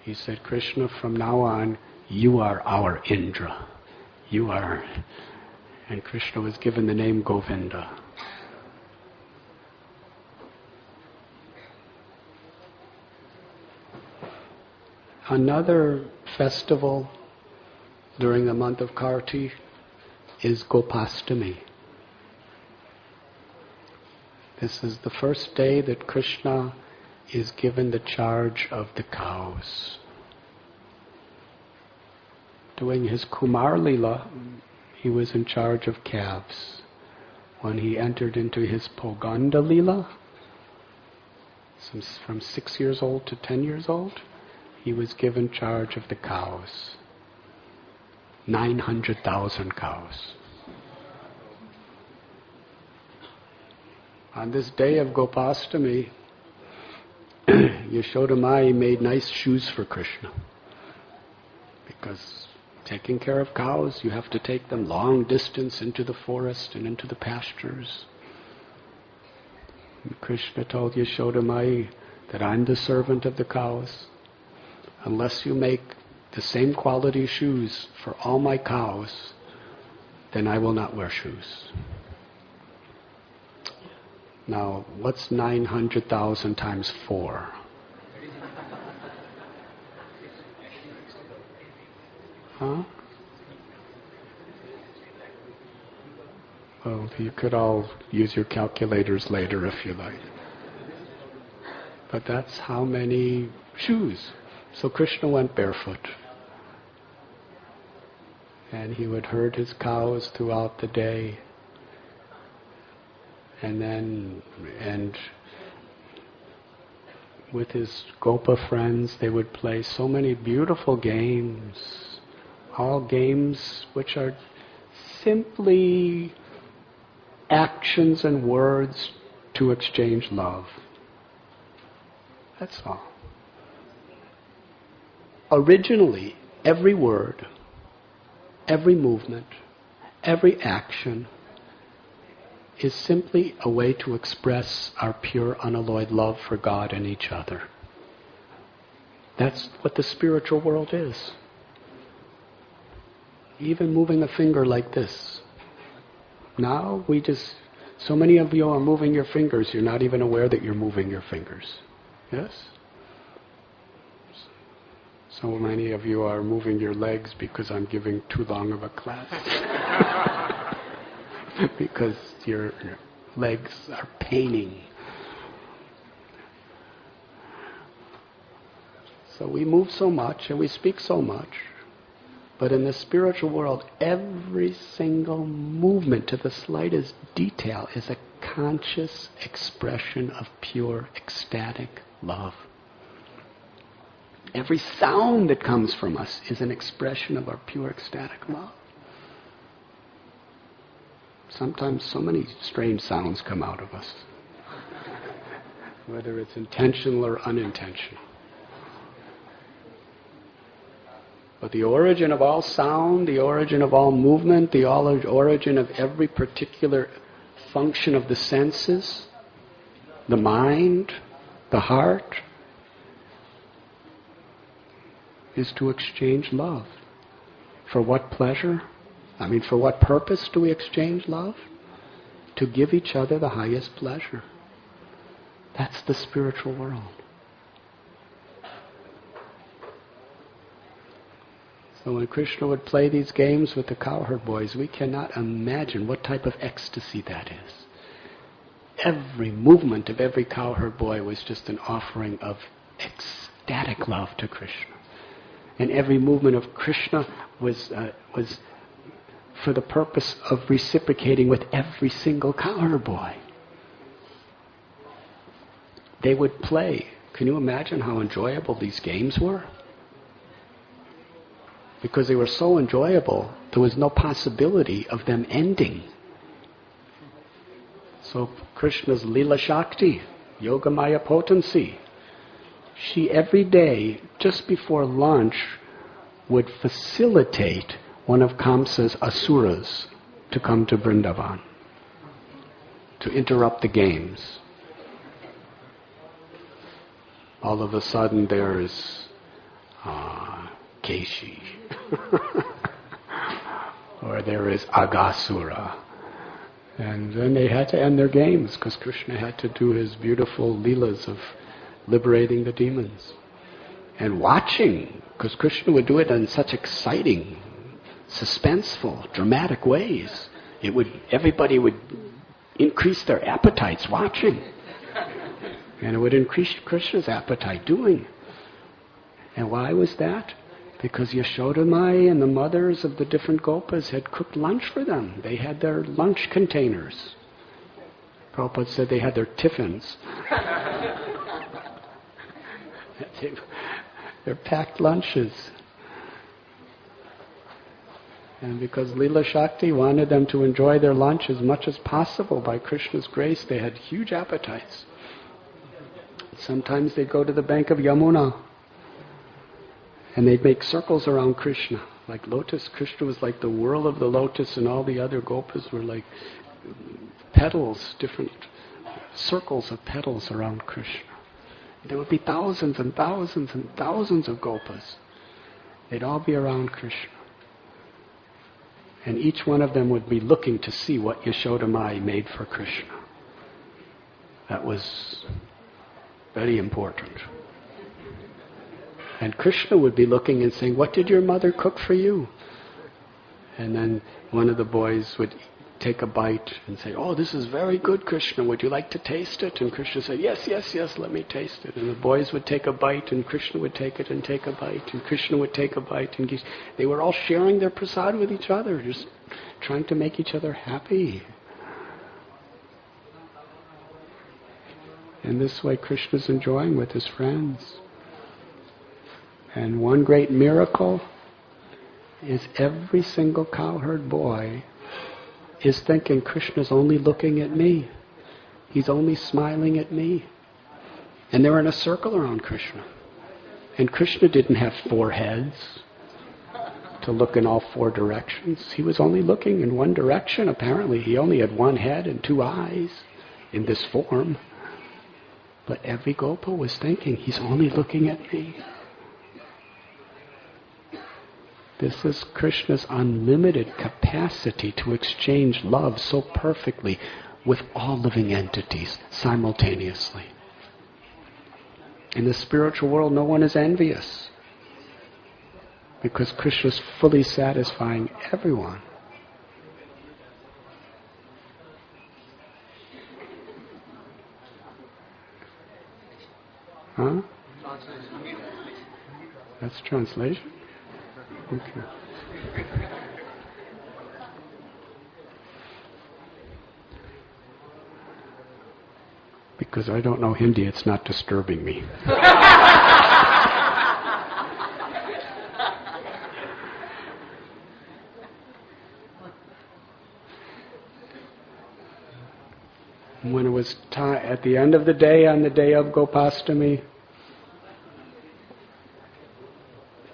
He said, Krishna, from now on, you are our Indra. You are. And Krishna was given the name Govinda. Another festival during the month of Karti is Gopastami. This is the first day that Krishna is given the charge of the cows. Doing his Kumar Lila, he was in charge of calves. When he entered into his Poganda Lila, from 6 years old to 10 years old, he was given charge of the cows. 900,000 cows. On this day of Gopastami, Yashoda Mai made nice shoes for Krishna. Because taking care of cows, you have to take them long distance into the forest and into the pastures. And Krishna told Yashoda Mai that I'm the servant of the cows. Unless you make the same quality shoes for all my cows, then I will not wear shoes. Now, what's 900,000 times 4? Huh? Well, you could all use your calculators later if you like. But that's how many shoes. So Krishna went barefoot. And he would herd his cows throughout the day. And with his Gopa friends, they would play so many beautiful games. All games which are simply actions and words to exchange love. That's all. Originally, every word, every movement, every action is simply a way to express our pure, unalloyed love for God and each other. That's what the spiritual world is. Even moving a finger like this. Now so many of you are moving your fingers, you're not even aware that you're moving your fingers. Yes? So many of you are moving your legs because I'm giving too long of a class. Because your legs are paining. So we move so much and we speak so much. But in the spiritual world, every single movement to the slightest detail is a conscious expression of pure, ecstatic love. Every sound that comes from us is an expression of our pure, ecstatic love. Sometimes so many strange sounds come out of us, whether it's intentional or unintentional. But the origin of all sound, the origin of all movement, the origin of every particular function of the senses, the mind, the heart, is to exchange love. For what pleasure? For what purpose do we exchange love? To give each other the highest pleasure. That's the spiritual world. So when Krishna would play these games with the cowherd boys, we cannot imagine what type of ecstasy that is. Every movement of every cowherd boy was just an offering of ecstatic love to Krishna. And every movement of Krishna was for the purpose of reciprocating with every single cowherd boy. They would play. Can you imagine how enjoyable these games were? Because they were so enjoyable, there was no possibility of them ending. So Krishna's Leela Shakti, Yogamaya potency, she every day, just before lunch, would facilitate one of Kamsa's asuras to come to Vrindavan, to interrupt the games. All of a sudden there's Keshi. Or there is Agasura. And then they had to end their games because Krishna had to do his beautiful leelas of liberating the demons. And watching, because Krishna would do it in such exciting, suspenseful, dramatic ways. Everybody would increase their appetites watching. And it would increase Krishna's appetite doing. And why was that? Because Yashodamai and the mothers of the different gopas had cooked lunch for them. They had their lunch containers. Prabhupada said they had their tiffins. Their packed lunches. And because Leela Shakti wanted them to enjoy their lunch as much as possible by Krishna's grace, they had huge appetites. Sometimes they'd go to the bank of Yamuna and they'd make circles around Krishna. Like lotus, Krishna was like the whirl of the lotus and all the other gopas were like petals, different circles of petals around Krishna. There would be thousands and thousands and thousands of gopas. They'd all be around Krishna. And each one of them would be looking to see what Yashodamai made for Krishna. That was very important. And Krishna would be looking and saying, "What did your mother cook for you?" And then one of the boys would take a bite and say, "Oh, this is very good, Krishna. Would you like to taste it?" And Krishna said, "Yes, yes, yes, let me taste it." And the boys would take a bite and Krishna would take it and take a bite and Krishna would take a bite. And they were all sharing their prasad with each other, just trying to make each other happy. And this way Krishna's enjoying with his friends. And one great miracle is every single cowherd boy is thinking, Krishna's only looking at me. He's only smiling at me. And they're in a circle around Krishna. And Krishna didn't have 4 heads to look in all 4 directions. He was only looking in one direction, apparently. He only had 1 head and 2 eyes in this form. But every gopa was thinking, he's only looking at me. This is Krishna's unlimited capacity to exchange love so perfectly with all living entities simultaneously. In the spiritual world, no one is envious because Krishna's fully satisfying everyone. Huh? That's translation? Okay. Because I don't know Hindi, it's not disturbing me. When it was time, at the end of the day, on the day of Gopastami,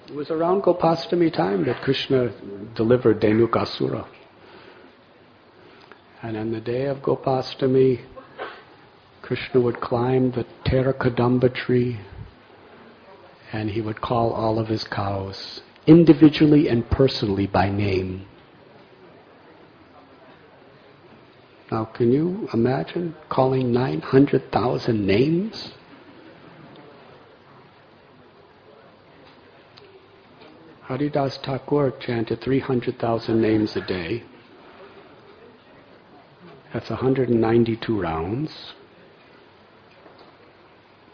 it was around Gopastami time that Krishna delivered Dhenukasura. And on the day of Gopastami, Krishna would climb the Terakadamba tree and he would call all of his cows, individually and personally by name. Now, can you imagine calling 900,000 names? Haridas Thakur chanted 300,000 names a day. That's 192 rounds.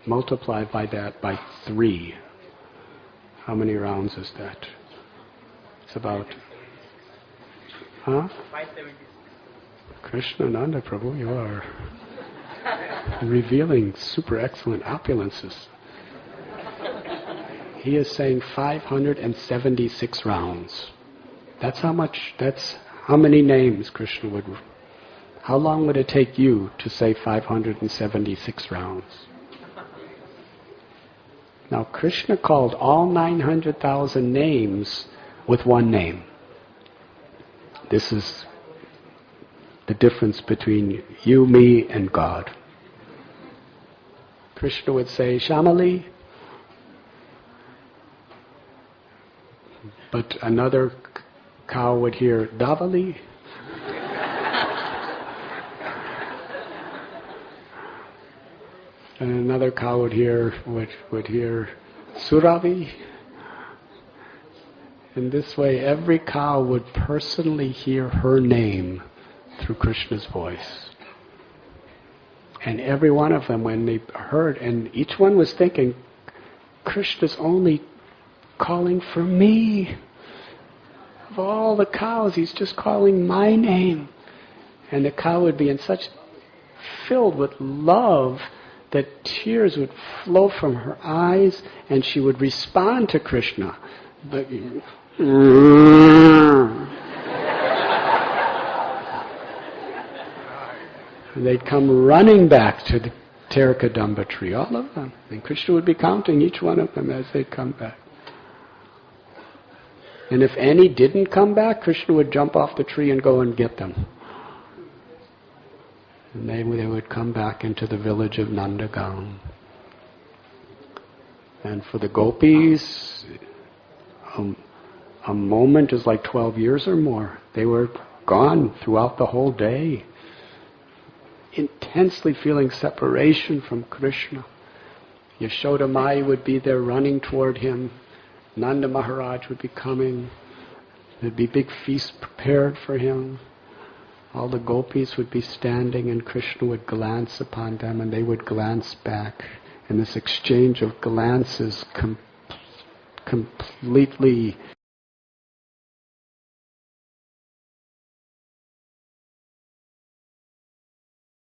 Multiply by that by 3. How many rounds is that? It's about... Huh? 576. Krishnananda Prabhu, you are revealing super excellent opulences. He is saying 576 rounds. That's how many names Krishna would... How long would it take you to say 576 rounds? Now Krishna called all 900,000 names with one name. This is the difference between you, me, and God. Krishna would say, Shamali, But another cow would hear Davali. And another cow would hear Suravi. In this way, every cow would personally hear her name through Krishna's voice. And every one of them, when they heard, and each one was thinking, Krishna's only calling for me. Of all the cows, he's just calling my name. And the cow would be filled with love that tears would flow from her eyes, and she would respond to Krishna. But, and they'd come running back to the Terikadamba tree, all of them. And Krishna would be counting each one of them as they'd come back. And if any didn't come back, Krishna would jump off the tree and go and get them. And they would come back into the village of Nandagaon. And for the gopis, a moment is like 12 years or more. They were gone throughout the whole day, intensely feeling separation from Krishna. Yashoda Mai would be there running toward him. Nanda Maharaj would be coming. There'd be big feasts prepared for him. All the gopis would be standing, and Krishna would glance upon them, and they would glance back. And this exchange of glances completely